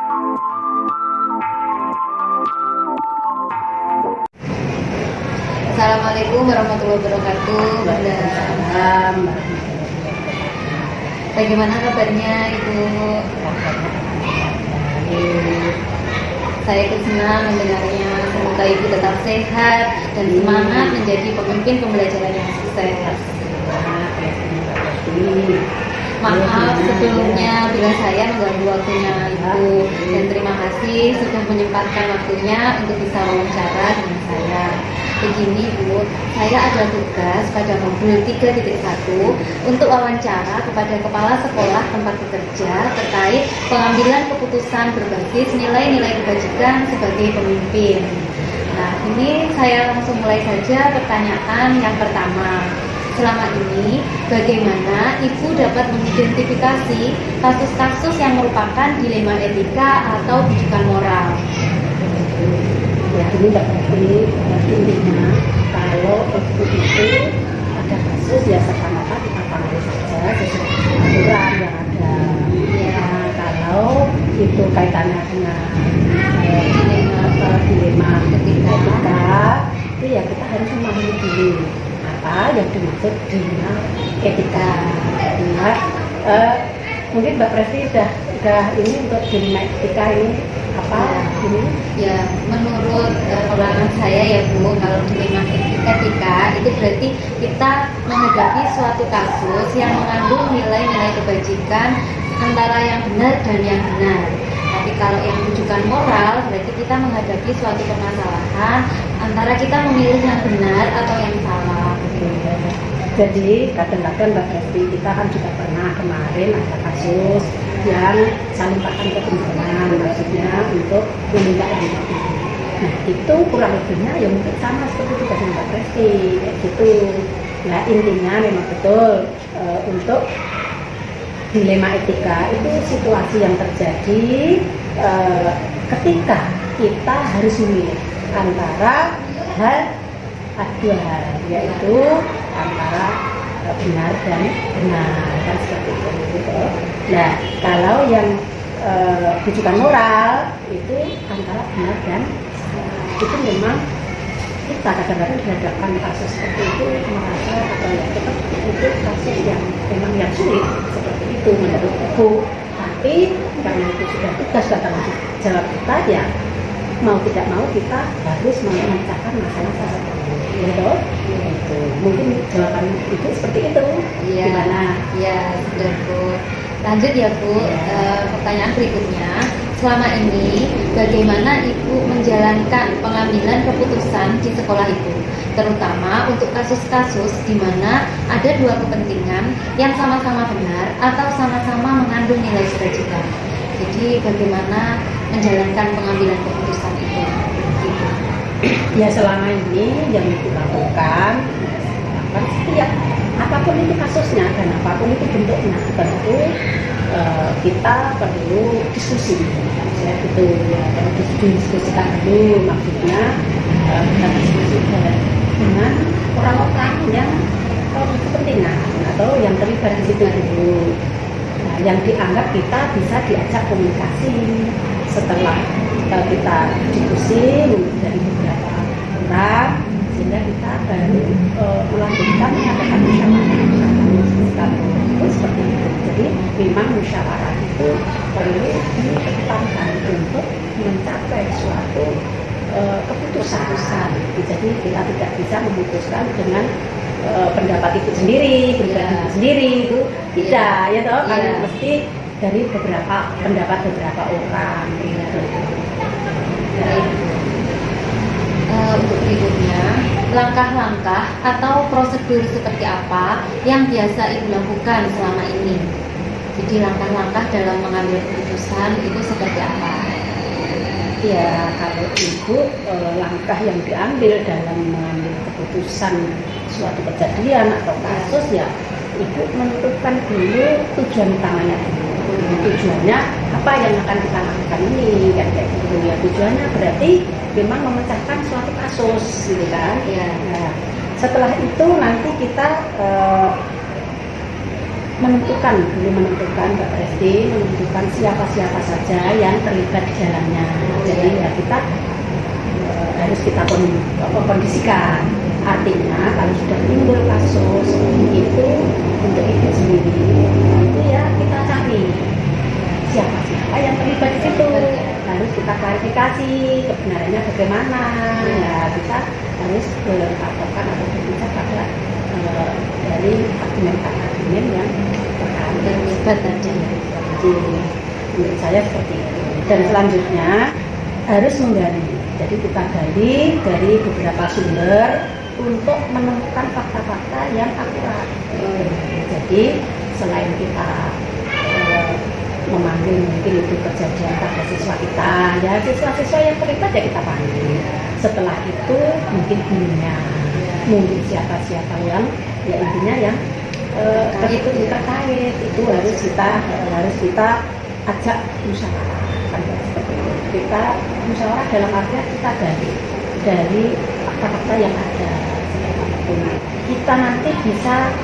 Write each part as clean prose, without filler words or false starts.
Assalamualaikum warahmatullahi wabarakatuh. Bagaimana kabarnya Ibu? Saya ikut senang mendengarnya. Semoga Ibu tetap sehat dan semangat menjadi pemimpin pembelajaran yang sukses. Maaf sebelumnya bila saya mengganggu waktunya Ibu, dan terima kasih sudah menyempatkan waktunya untuk bisa wawancara dengan saya. Begini Bu, saya ada tugas pada modul 3.1 untuk wawancara kepada kepala sekolah tempat bekerja terkait pengambilan keputusan berbasis nilai-nilai kebajikan sebagai pemimpin. Nah, ini saya langsung mulai saja pertanyaan yang pertama. Selama ini, bagaimana Ibu dapat mengidentifikasi kasus-kasus yang merupakan dilema etika atau bijikan moral? Ya, ini tidak penting, intinya kalau itu ada kasus ya sekamata kita tangani saja sesuai aturan yang ada. Ya, kalau itu kaitannya dengan dilema etika, itu ya kita harus memahami dulu apa yang dimaksud dengan etika. Ya, mungkin Mbak Presti udah ini untuk dilema etika ini apa ini? Ya, menurut pengalaman saya ya Bu, kalau dilema etika itu berarti kita menghadapi suatu kasus yang mengandung nilai-nilai kebajikan antara yang benar dan yang benar. Tapi kalau yang rujukan moral berarti kita menghadapi suatu permasalahan antara kita memilih yang benar atau yang salah. Jadi kadang-kadang Mbak Presti kita kan juga pernah kemarin ada kasus yang saling pakai kebenaran, maksudnya untuk meminta identitas. Nah itu kurang lebihnya ya mungkin sama seperti itu dengan Mbak Presti kayak gitu. Nah intinya memang betul untuk dilema etika itu situasi yang terjadi ketika kita harus memilih antara dua hal, yaitu antara benar dan benar, kan seperti itu gitu. Nah kalau yang rujukan moral itu antara benar dan salah, itu memang kita kadang-kadang dihadapkan kasus seperti itu merasa atau ya tetap itu kasus yang memang yang sulit seperti itu menurut aku. Tapi karena itu sudah tugas dan tanggung jawab kita, ya mau tidak mau kita harus memecahkan masalah tersebut. Gitu. Itu mungkin jawaban Ibu seperti itu. Iya. Gimana? Iya, sudah Bu. Lanjut ya Bu. Pertanyaan berikutnya. Selama ini bagaimana Ibu menjalankan pengambilan keputusan di sekolah Ibu, terutama untuk kasus-kasus di mana ada dua kepentingan yang sama-sama benar atau sama-sama mengandung nilai kebajikan. Jadi bagaimana menjalankan pengambilan keputusan itu? Gitu. Ya selama ini yang dilakukan setiap apapun itu kasusnya dan apapun itu bentuknya tentu kita perlu diskusi ya gitu ya, perlu diskusikan dulu, maksudnya kita diskusi dengan orang-orang yang kepentingan atau yang terlibat di situ dulu. Nah, yang dianggap kita bisa diajak komunikasi setelah kita diskusi dari beberapa orang, sehingga kita baru melanjutkan mengadakan musyawarah itu seperti itu. Jadi memang musyawarah itu perlu dikedepankan untuk mencapai suatu keputusan. Jadi kita tidak bisa memutuskan dengan pendapat itu sendiri, pribadi itu sendiri, itu tidak, ya toh, karena mesti dari beberapa pendapat beberapa orang. Untuk berikutnya, langkah-langkah atau prosedur seperti apa yang biasa Ibu lakukan selama ini? Jadi langkah-langkah dalam mengambil keputusan itu seperti apa? Ya, kalau Ibu langkah yang diambil dalam mengambil keputusan suatu kejadian atau kasus, ya Ibu menentukan dulu tujuan utamanya dulu. Tujuannya apa yang akan kita lakukan ini, kan kayak gitu ya. Tujuannya berarti memang memecahkan suatu kasus, gitu kan? Ya. Nah, setelah itu nanti kita menentukan Mbak Presti, menentukan siapa-siapa saja yang terlibat di jalannya. Jadi ya kita harus kita kondisikan. Artinya kalau sudah timbul kasus itu untuk ibu sendiri, itu ya kita cari siapa yang terlibat di situ. Harus kita klarifikasi kebenarannya bagaimana. Ya kita harus berpatokan atau berbicara pada dari argumen yang terlibat aja. Menurut saya seperti itu. Dan selanjutnya harus menggali. Jadi kita gali dari beberapa sumber untuk menemukan fakta-fakta yang akurat. Jadi selain kita memanggil mungkin itu kejadian pada siswa kita, ya siswa-siswa yang terlibat ya kita panggil. Setelah itu mungkin gurunya, mungkin siapa-siapa yang ya intinya yang itu terkait itu harus kita ajak musyawarah. Seperti itu. Kita musyawarah dalam artian kita dari fakta-fakta yang ada. Kita nanti bisa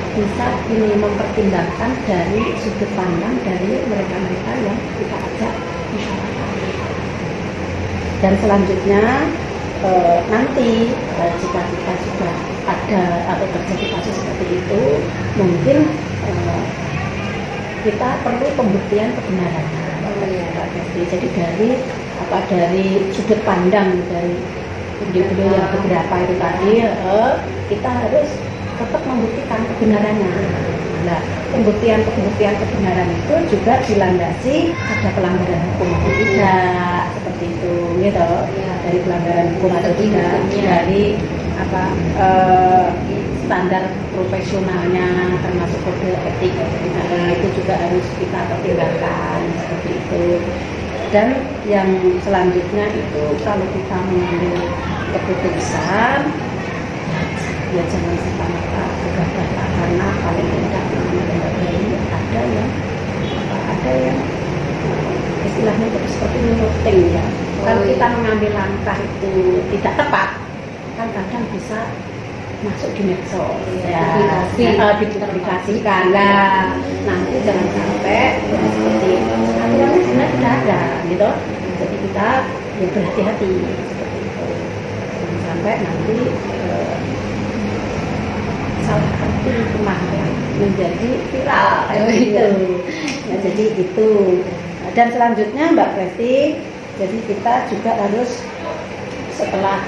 ini mempertimbangkan dari sudut pandang dari mereka-mereka yang kita ajak musyawarah. Dan selanjutnya nanti jika kita sudah ada atau terjadi kasus seperti itu, mungkin kita perlu pembuktian kebenarannya. Jadi dari sudut pandang dari video yang beberapa itu tadi, kita harus tetap membuktikan kebenarannya. Nah, pembuktian kebenaran itu juga dilandasi ada pelanggaran hukum atau tidak, seperti itu, gitu. Dari pelanggaran hukum atau tidak, dari standar profesionalnya termasuk kode etik itu juga harus kita pertimbangkan seperti itu. Dan yang selanjutnya itu kalau kita mengambil keputusan ya jangan serta-merta gegabah, karena paling tidak ada yang istilahnya seperti menuting ya. Kalau kita mengambil langkah itu tidak tepat, kan kadang bisa masuk di medsos dipublikasikan. Nah, nanti jangan sampai ya, seperti aturannya sebenarnya sudah ada gitu. Jadi kita ya berhati-hati seperti itu. Jangan sampai nanti salah arti pemahaman menjadi viral gitu. Ya, jadi itu. Dan selanjutnya Mbak Presti, jadi kita juga harus setelah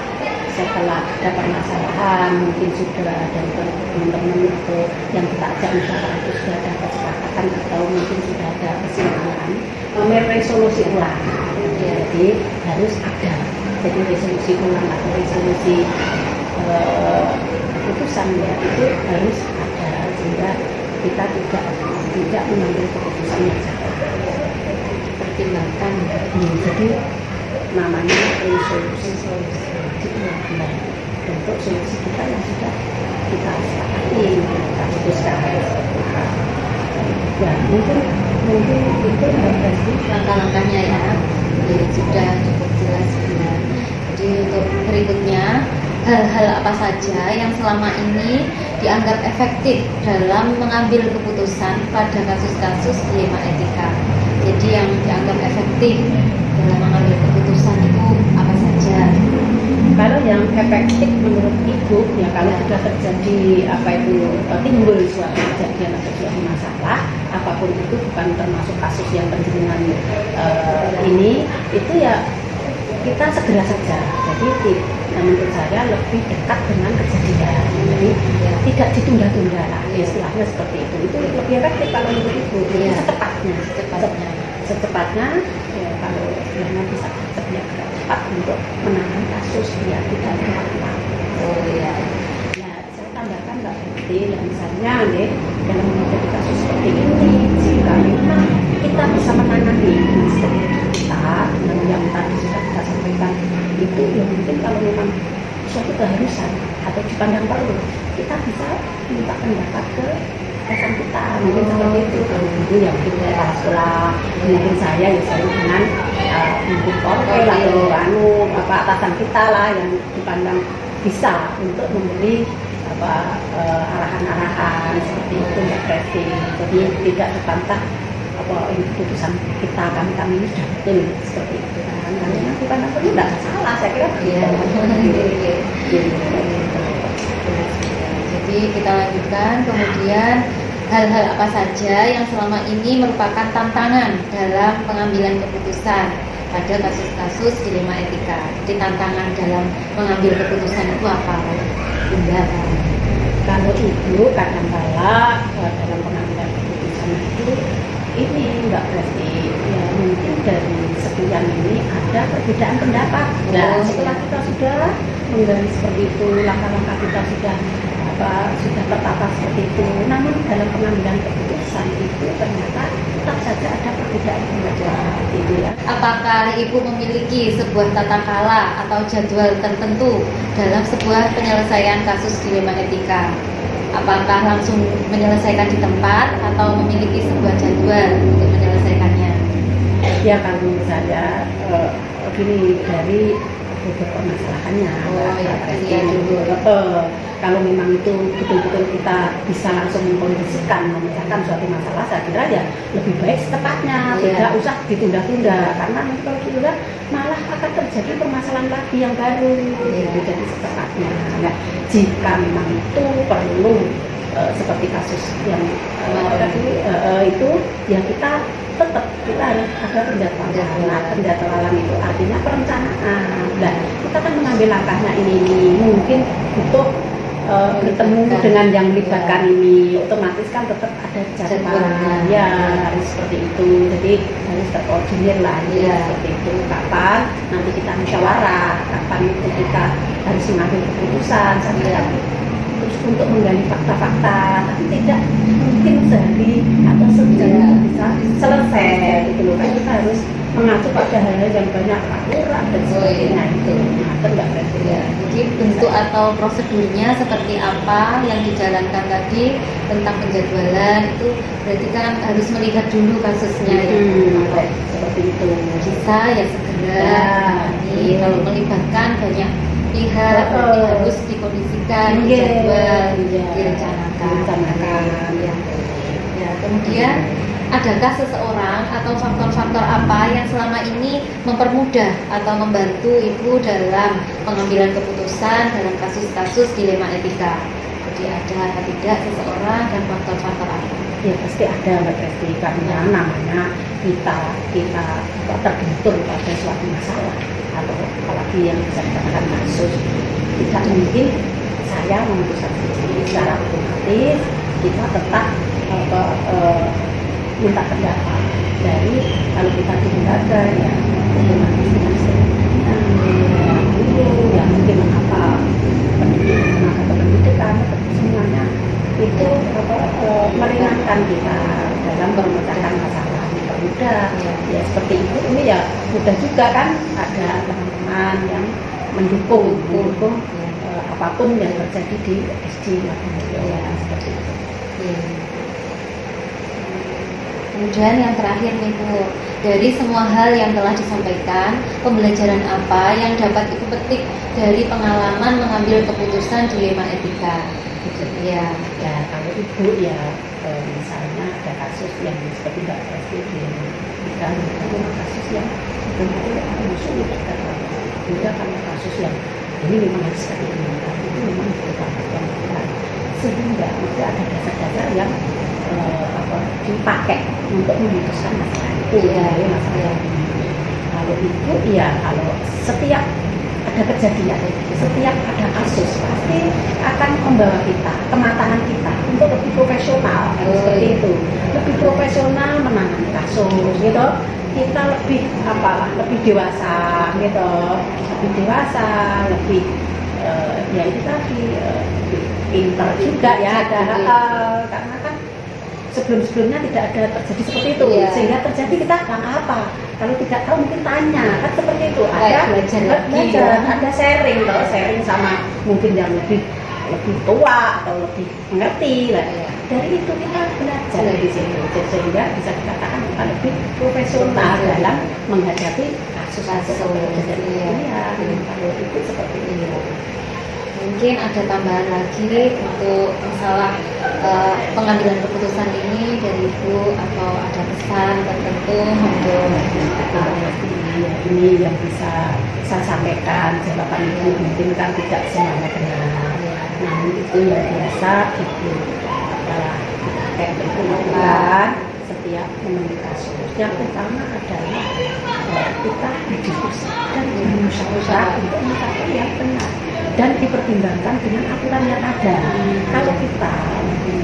ada permasalahan, mungkin sudah ada teman-teman atau yang kita ajak musyawarah itu sudah ada kesepakatan atau mungkin sudah ada kesimpulan, resolusi ulang. Jadi harus ada. Jadi resolusi ulang atau resolusi keputusan ya itu harus ada sehingga kita tidak mengambil keputusan yang salah. Pertimbangkan. Jadi namanya resolusi. Nah, untuk solusi kita yang sudah kita sepakati, kita putuskan. Ya, mungkin itu langkah-langkahnya ya, sudah cukup jelas benar. Jadi untuk berikutnya hal-hal apa saja yang selama ini dianggap efektif dalam mengambil keputusan pada kasus-kasus dilema etika. Jadi yang dianggap efektif dalam mengambil keputusan itu apa saja? Kalau yang efektif menurut Ibu ya kalau sudah terjadi timbul suatu kejadian atau suatu masalah apapun itu, bukan termasuk kasus yang penjenengan ini, itu ya kita segera saja. Jadi menurut saya lebih dekat dengan kejadian. Jadi ya, tidak ditunda-tunda lah, istilahnya seperti itu. Itu lebih efektif kalau menurut Ibu. Jadi secepatnya ya, kalau istilahnya bisa cepat untuk menangani kasus ya tidak terlalu. Oh iya. Nah, saya tambahkan Mbak Putri, misalnya nih dalam menghadapi kasus seperti ini, jika memang kita bisa menangani dengan strategi kita, dengan yang tadi sudah kita sampaikan itu, ya mungkin kalau memang suatu keharusan atau dipandang perlu, kita bisa minta pendapat ke rekan kita, mungkin seperti itu. Itu yang mungkin kepala sekolah, mungkin saya ya selalu dengan mungkin korpel atau atasan kita lah yang dipandang bisa untuk memberi arahan-arahan seperti itu Mbak Presti. Jadi tidak terbantah ini keputusan kita kami ini sudah betul seperti itu kan. Karena bukan apa itu tidak salah, saya kira Jadi kita lanjutkan, kemudian hal-hal apa saja yang selama ini merupakan tantangan dalam pengambilan keputusan pada kasus-kasus dilema etika. Jadi tantangan dalam mengambil keputusan itu apa? Bunda. Kalau ibu kadang-kala dalam pengambilan keputusan itu ini nggak berarti ya mungkin dari sekian ini ada perbedaan pendapat. Nah, setelah kita sudah menggali seperti itu, langkah-langkah kita sudah tertata seperti itu, namun dalam pengambilan keputusan itu ternyata tetap saja ada perbedaan pendapat gitu ya. Apakah ibu memiliki sebuah tata kala atau jadwal tertentu dalam sebuah penyelesaian kasus dilema etika? Apakah langsung menyelesaikan di tempat atau memiliki sebuah jadwal untuk menyelesaikannya? Ya kalau saya gini dari permasalahannya. Kalau memang itu betul-betul kita bisa langsung mengkondisikan, memecahkan suatu masalah, saya kira ya lebih baik secepatnya, tidak usah ditunda-tunda, karena nanti kalau ditunda malah akan terjadi permasalahan lagi yang baru. Jadi secepatnya. Nah, jika memang itu perlu seperti kasus yang itu, ya kita tetap harus ada pendaftaran. Nah, pendaftaran itu artinya perencanaan. Nah, kita kan mengambil langkahnya ini mungkin butuh bertemu dengan yang melibatkan ini, otomatis kan tetap ada jadwal ya harus seperti itu. Jadi harus terkoordinir lah seperti itu. Kapan nanti kita musyawarah, kapan itu kita harus mengambil keputusan. Saya terus untuk menggali fakta-fakta, tapi tidak mungkin sehari atau sejam bisa selesai gitu loh. Kan kita harus mengacu pada hal-hal yang banyak aturan dan sebagainya itu. Enggak berarti ya. Jadi bentuk atau prosedurnya seperti apa yang dijalankan tadi tentang penjadwalan itu berarti kan harus melihat dulu kasusnya ya. Seperti itu. Bisa ya segera. Kalau melibatkan banyak pihak berarti harus dikondisikan, dijadwal, direncanakan. Ya, kemudian adakah seseorang atau faktor-faktor apa yang selama ini mempermudah atau membantu ibu dalam pengambilan keputusan dalam kasus-kasus dilema etika? Jadi ada atau tidak seseorang dan faktor-faktor apa? Ya pasti ada Mbak Presti, karena namanya kita terbentur pada suatu masalah atau apalagi yang bisa dikatakan kasus, tidak mungkin saya memutuskan sendiri. Secara otomatis kita tetap minta pendapat dari, kalau kita di lembaga ya otomatis dengan ya mungkin apa pendidikan semuanya itu meringankan kita dalam memecahkan masalah, mudah ya seperti itu. Ini ya mudah juga kan, ada teman-teman yang mendukung apapun yang terjadi di SD ya seperti itu. Kemudian yang terakhir nih Bu, dari semua hal yang telah disampaikan, pembelajaran apa yang dapat Ibu petik dari pengalaman mengambil keputusan dilema etika? Ya kalau Ibu ya misalnya ada kasus yang seperti Mbak Presti dilema itu kasus yang benar-benar sulit juga, kalau kasus yang ini memang harus seperti ini, itu memang berbeda sehingga itu ada dasar-dasar yang dipakai untuk memutuskan masalah itu. Kalau itu ya kalau setiap ada kejadian, setiap ada kasus pasti akan membawa kita, kematangan kita untuk lebih profesional seperti itu, lebih profesional menangani kasus gitu. Kita lebih lebih dewasa gitu, lebih ya itu tadi pintar juga ya, ada karena kan sebelumnya tidak ada terjadi seperti itu, sehingga terjadi kita apa kalau tidak tahu mungkin tanya kan seperti itu, ada belajar, ada sharing sama mungkin yang lebih tua atau lebih mengerti lah. Dari itu kita belajar di sini, sehingga bisa dikatakan kita lebih profesional dalam menghadapi kasus-kasus. Kalau itu seperti ini. mungkin ada tambahan lagi untuk masalah pengambilan keputusan ini dari Ibu, atau ada pesan tertentu untuk ini yang bisa saya sampaikan. Jawaban Ibu mungkin kan tidak semuanya benar, namun itu yang biasa Ibu adalah kayak berkenalan setiap menemui kasus. Yang pertama adalah kita berdiskusikan dengan musyawarah untuk mencapai yang benar dan dipertimbangkan dengan aturan yang ada. Kalau kita,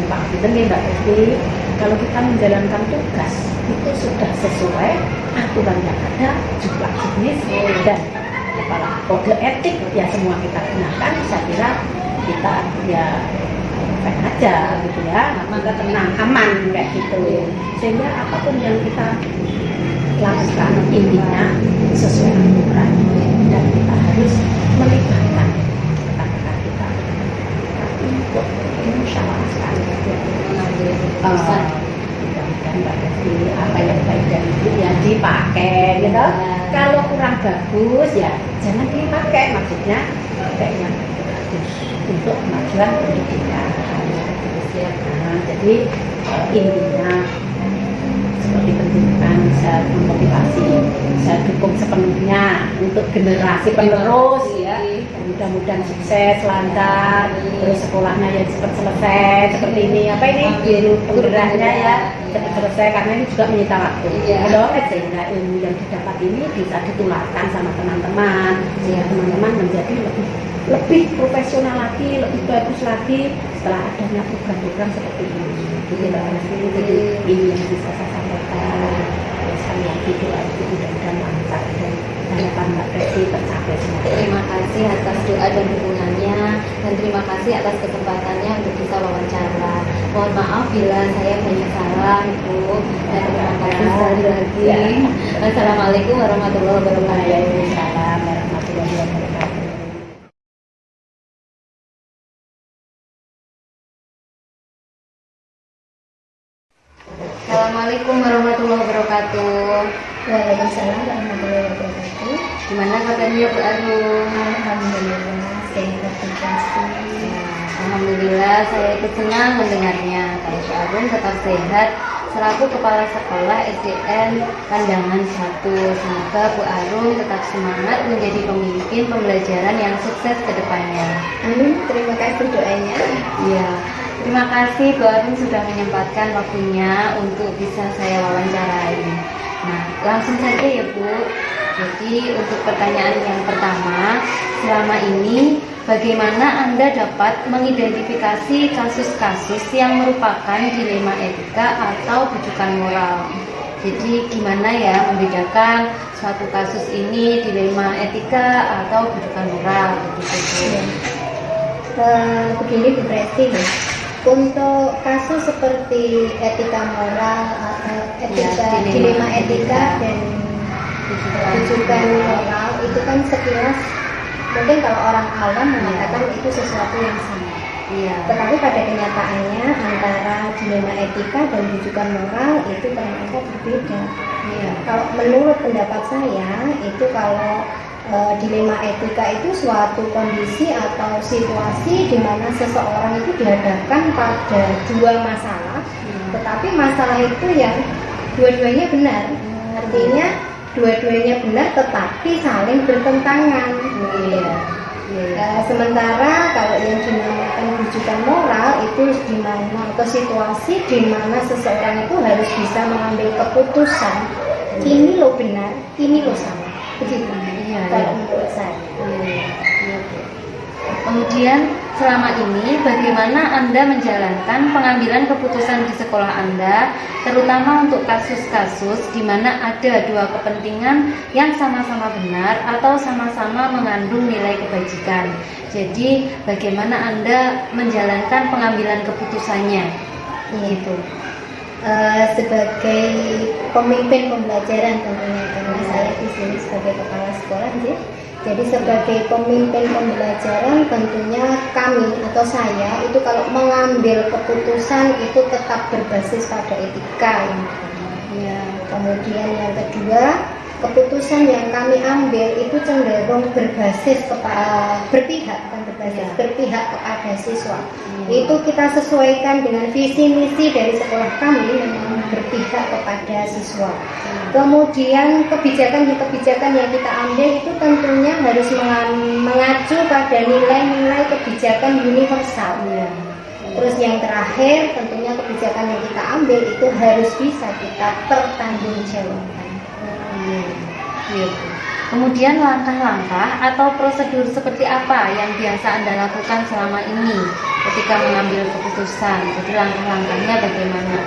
Pak Mbak Esti, kalau kita menjalankan tugas itu sudah sesuai aturan yang ada, jumlah jenis dan kepala kode etik ya semua kita gunakan. Saya kira kita ya baik aja gitu ya, maka tenang, aman kayak gitu. Sehingga apapun yang kita lakukan intinya sesuai aturan dan kita harus melibatkan rekan-rekan kita untuk musyawarahkan mengambil keputusan. dan bagi apa yang baik dari itu ya dipakai gitu. Kalau kurang bagus ya jangan dipakai, maksudnya pakai yang bagus untuk kemajuan pendidikan. Nah, jadi intinya seperti pendidikan bisa memotivasi, bisa dukung sepenuhnya untuk generasi penerus ya. Mudah-mudahan sukses, lancar, terus sekolahnya ya cepat selesai seperti ini. Apa ini guru penggeraknya ya cepat selesai karena ini juga menyita waktu. Sehingga ilmu yang didapat ini bisa ditularkan sama teman-teman, sehingga teman-teman menjadi lebih profesional lagi, lebih bagus lagi setelah adanya program-program seperti ini. Jadi ini yang bisa saya sampaikan. Sekali lagi doa itu mudah-mudahan lancar dan harapan Mbak Presi tercapai semua. Terima kasih atas doa dan dukungannya, dan terima kasih atas kesempatannya untuk bisa wawancara. Mohon maaf bila saya banyak salah, Ibu, dan terima kasih sekali lagi. Assalamualaikum warahmatullahi wabarakatuh. Waalaikumsalam warahmatullahi wabarakatuh. Assalamualaikum warahmatullahi wabarakatuh. Waalaikumsalam warahmatullahi wabarakatuh. Gimana kabarnya Bu Arum? Alhamdulillah sehat pasti. Alhamdulillah, saya ikut senang mendengarnya. Kalau Bu Arum tetap sehat selaku Kepala Sekolah SDN Kandangan 1. Semoga Bu Arum tetap semangat menjadi pemimpin pembelajaran yang sukses ke depannya. Amin. Terima kasih doanya. Iya. Terima kasih Bu Arum sudah menyempatkan waktunya untuk bisa saya wawancarai. Nah, langsung saja ya Bu. Jadi untuk pertanyaan yang pertama, selama ini bagaimana Anda dapat mengidentifikasi kasus-kasus yang merupakan dilema etika atau rujukan moral? Jadi gimana ya membedakan suatu kasus ini dilema etika atau rujukan moral? Begitu. Begini Bu Presti, untuk kasus seperti etika moral atau dilema etika dan rujukan moral itu kan sekilas mungkin kalau orang awam mengatakan itu sesuatu yang sama. Iya. Tetapi pada kenyataannya antara dilema etika dan rujukan moral itu ternyata berbeda. Iya. Kalau menurut pendapat saya itu kalau dilema etika itu suatu kondisi atau situasi di mana seseorang itu dihadapkan pada dua masalah, tetapi masalah itu yang dua-duanya benar. Artinya dua-duanya benar tetapi saling bertentangan. Sementara kalau yang dinamakan rujukan moral itu di mana atau situasi di mana seseorang itu harus bisa mengambil keputusan, ini lo benar, ini lo salah, begitu. Kalau menurut saya. Kemudian selama ini bagaimana Anda menjalankan pengambilan keputusan di sekolah Anda, terutama untuk kasus-kasus di mana ada dua kepentingan yang sama-sama benar atau sama-sama mengandung nilai kebajikan. Jadi bagaimana Anda menjalankan pengambilan keputusannya? Gitu. Sebagai pemimpin pembelajaran tentunya karena saya di sini sebagai kepala sekolah, jadi sebagai pemimpin pembelajaran tentunya kami atau saya itu kalau mengambil keputusan itu tetap berbasis pada etika yang pertama. Kemudian yang kedua, keputusan yang kami ambil itu cenderung berbasis kepada berpihak berbasis berpihak kepada siswa. Itu kita sesuaikan dengan visi misi dari sekolah kami, memang berpihak kepada siswa. Kemudian kebijakan yang kita ambil itu tentunya harus mengacu pada nilai-nilai kebijakan universal. Terus yang terakhir tentunya kebijakan yang kita ambil itu harus bisa kita pertanggungjawabkan. Kemudian langkah-langkah atau prosedur seperti apa yang biasa Anda lakukan selama ini ketika mengambil keputusan? Jadi langkah-langkahnya bagaimana?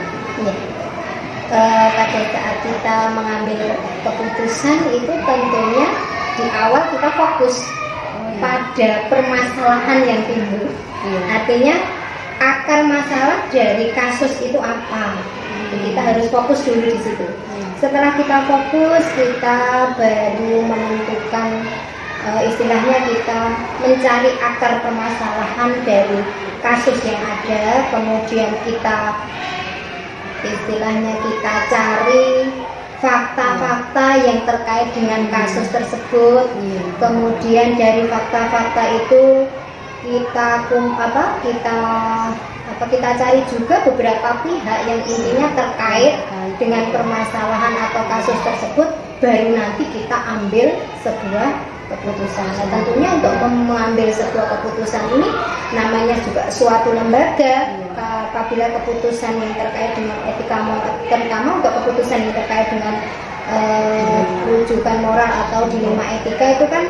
Pada saat kita mengambil keputusan itu tentunya di awal kita fokus pada permasalahan yang timbul. Artinya akar masalah dari kasus itu apa? Kita harus fokus dulu di situ. Setelah kita fokus, kita baru menentukan, istilahnya kita mencari akar permasalahan dari kasus yang ada, kemudian kita istilahnya kita cari fakta-fakta yang terkait dengan kasus tersebut. Kemudian dari fakta-fakta itu kita cari juga beberapa pihak yang intinya terkait dengan permasalahan atau kasus tersebut, baru nanti kita ambil sebuah keputusan. Nah, tentunya untuk mengambil sebuah keputusan ini namanya juga suatu lembaga. Apabila keputusan yang terkait dengan etika moral, terutama untuk keputusan yang terkait dengan rujukan moral atau dilema etika itu kan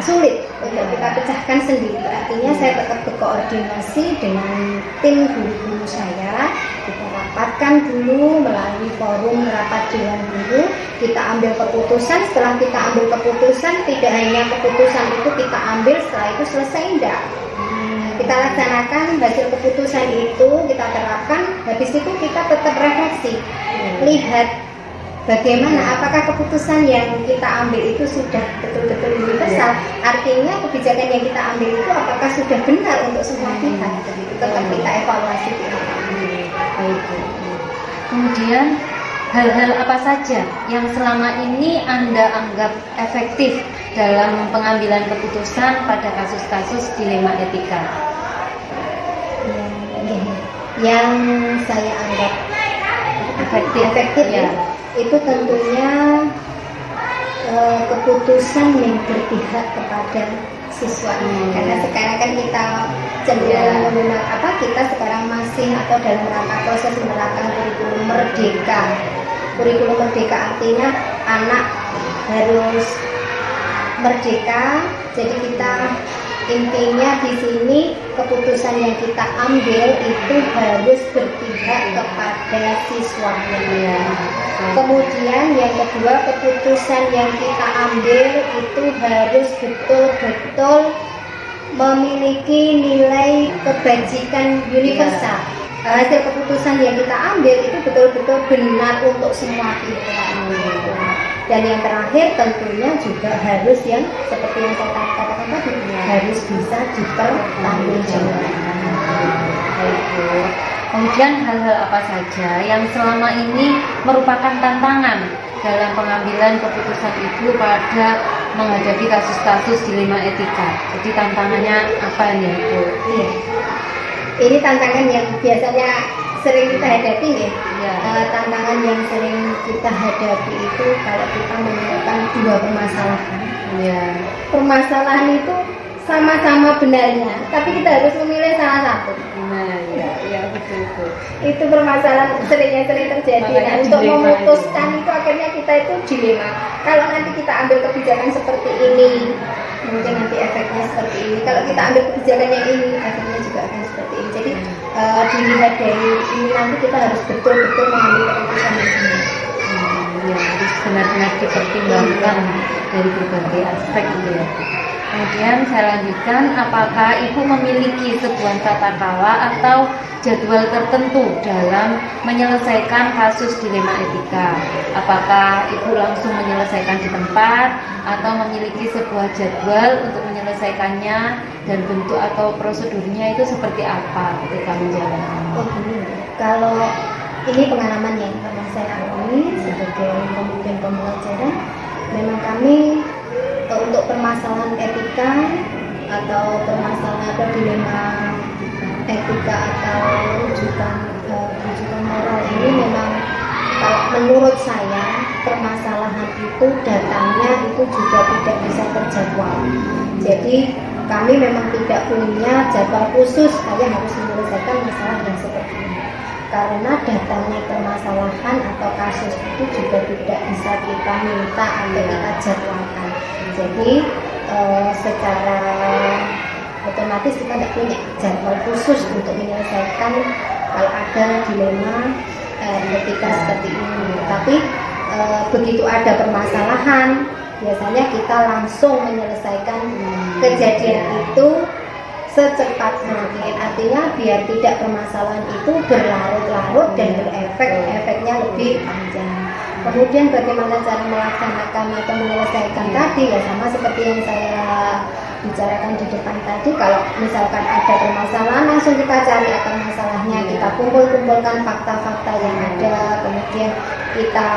sulit untuk kita pecahkan sendiri. Artinya saya tetap berkoordinasi dengan tim guru-guru saya. Kita rapatkan dulu melalui forum rapat dewan guru. Kita ambil keputusan. Setelah kita ambil keputusan, tidak hanya keputusan itu kita ambil, setelah itu selesai enggak. Kita laksanakan hasil keputusan itu, kita terapkan. Habis itu kita tetap refleksi, lihat bagaimana, apakah keputusan yang kita ambil itu sudah betul-betul universal. Artinya kebijakan yang kita ambil itu apakah sudah benar untuk semua pihak. Tetap kita evaluasi. Kemudian hal-hal apa saja yang selama ini Anda anggap efektif dalam pengambilan keputusan pada kasus-kasus dilema etika? Yang saya anggap efektif ya, itu tentunya keputusan yang berpihak kepada siswa. Karena sekarang kan kita cenderung menggunakan kita sekarang masih atau dalam rangka proses menerapkan kurikulum merdeka. Kurikulum merdeka artinya anak harus merdeka. Jadi kita intinya di sini keputusan yang kita ambil itu harus berpihak kepada siswanya. Kemudian yang kedua, keputusan yang kita ambil itu harus betul-betul memiliki nilai kebajikan universal. Hasil keputusan yang kita ambil itu betul-betul benar untuk semua pihak. Dan yang terakhir tentunya juga harus yang seperti yang saya katakan tadi, harus bisa dipertanggungjawabkan. Kemudian hal-hal apa saja yang selama ini merupakan tantangan dalam pengambilan keputusan Ibu pada menghadapi kasus-kasus dilema etika? Jadi tantangannya apa nih Ibu? Ini tantangan yang biasanya sering kita hadapi ya. Tantangan yang sering kita hadapi itu kalau kita menemukan dua permasalahan. Permasalahan itu sama-sama benarnya, tapi kita harus memilih salah satu. Betul. Itu permasalahan sering terjadi. Nah, untuk memutuskan itu akhirnya kita itu dilema. Kalau nanti kita ambil kebijakan seperti ini, mungkin nanti efeknya seperti ini. Kalau kita ambil kebijakan yang ini, efeknya juga akan seperti ini. Jadi dilihat dari ini nanti kita harus betul-betul mengambil keputusan ini. Harus benar-benar dipertimbangkan dari berbagai aspek gitu ya. Kemudian saya lanjutkan, apakah Ibu memiliki sebuah tata krama atau jadwal tertentu dalam menyelesaikan kasus dilema etika? Apakah Ibu langsung menyelesaikan di tempat atau memiliki sebuah jadwal untuk menyelesaikannya, dan bentuk atau prosedurnya itu seperti apa ketika menjalankannya? Kalau ini pengalaman yang pernah saya alami sebagai pemimpin pembelajaran, memang kami untuk permasalahan etika atau permasalahan atau dilema etika atau rujukan moral ini memang kalau menurut saya permasalahan itu datangnya itu juga tidak bisa terjadwal. Jadi kami memang tidak punya jadwal khusus saya harus menyelesaikan masalah yang seperti ini. Karena datangnya permasalahan atau kasus itu juga tidak bisa kita minta atau kita jadwalkan. Jadi secara otomatis kita tidak punya jadwal khusus untuk menyelesaikan kalau ada dilema ketika seperti ini. Tapi begitu ada permasalahan, biasanya kita langsung menyelesaikan kejadian itu secepat mungkin. Artinya biar tidak permasalahan itu berlarut-larut dan efeknya lebih panjang. Kemudian bagaimana cara melaksanakan atau menyelesaikan tadi ya sama seperti yang saya bicarakan di depan tadi. Kalau misalkan ada permasalahan langsung kita cari akar masalahnya, kita kumpulkan fakta-fakta yang ada, kemudian kita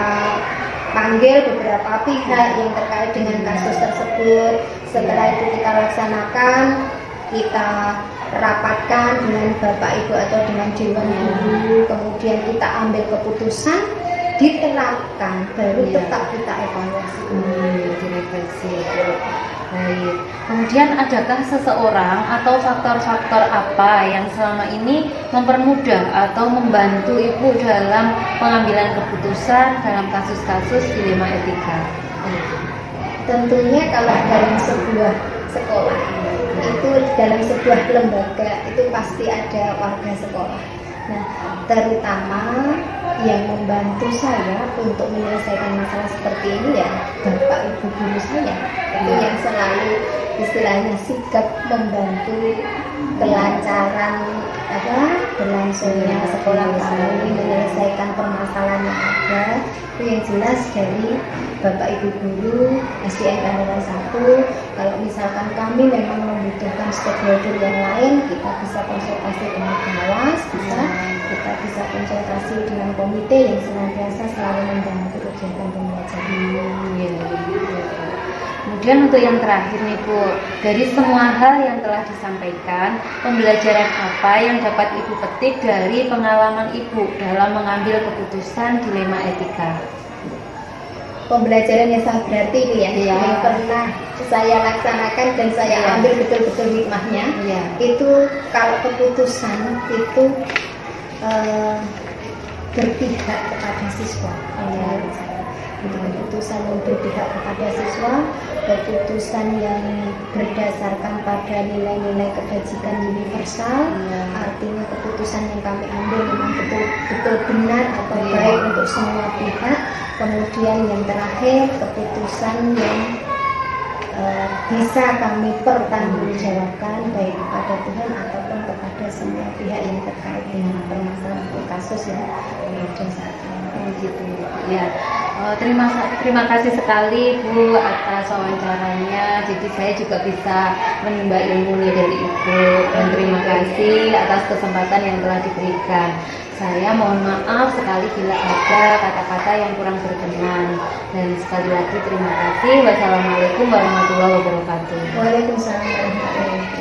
panggil beberapa pihak yang terkait dengan kasus tersebut. Setelah itu kita laksanakan, kita rapatkan dengan Bapak Ibu atau dengan Dewan Guru, kemudian kita ambil keputusan, diterapkan, baru tetap kita evaluasi. Direfleksi. Baik. Kemudian adakah seseorang atau faktor-faktor apa yang selama ini mempermudah atau membantu Ibu dalam pengambilan keputusan dalam kasus-kasus dilema etika? Tentunya kalau dalam sebuah sekolah itu dalam sebuah lembaga itu pasti ada warga sekolah. Nah, terutama yang membantu saya untuk menyelesaikan masalah seperti ini ya Bapak Ibu guru saya. Itu yang selalu istilahnya sigap membantu kelancaran berlangsungnya sekolah kami menyelesaikan permasalahan yang ada. Itu yang jelas dari Bapak Ibu guru SDN Kandoran 1. Kalau misalkan kami memang membutuhkan stakeholder yang lain, kita bisa konsultasi dengan pengawas, kita bisa konsultasi dengan komite yang senantiasa selalu mendampingi kegiatan pembelajaran. Kemudian untuk yang terakhir nih Bu, dari semua hal yang telah disampaikan, pembelajaran apa yang dapat Ibu petik dari pengalaman Ibu dalam mengambil keputusan dilema etika? Pembelajaran yang sangat berarti ini ya, yang pernah saya laksanakan dan saya ambil betul-betul hikmahnya. Itu kalau keputusan itu berpihak kepada siswa. Keputusan yang berpihak kepada siswa, keputusan yang berdasarkan pada nilai-nilai kebajikan universal. Artinya keputusan yang kami ambil memang betul-betul benar atau baik untuk semua pihak. Kemudian yang terakhir keputusan yang bisa kami pertanggungjawabkan baik kepada Tuhan ataupun kepada semua pihak yang terkait dengan permasalahan kasus yang ada saat ini. Gitu. Ya, terima kasih sekali Bu atas wawancaranya. Jadi saya juga bisa menimba ilmu nih dari Ibu, dan terima kasih atas kesempatan yang telah diberikan. Saya mohon maaf sekali bila ada kata-kata yang kurang berkenan. Dan sekali lagi terima kasih. Wassalamualaikum warahmatullahi wabarakatuh. Waalaikumsalam warahmatullahi wabarakatuh.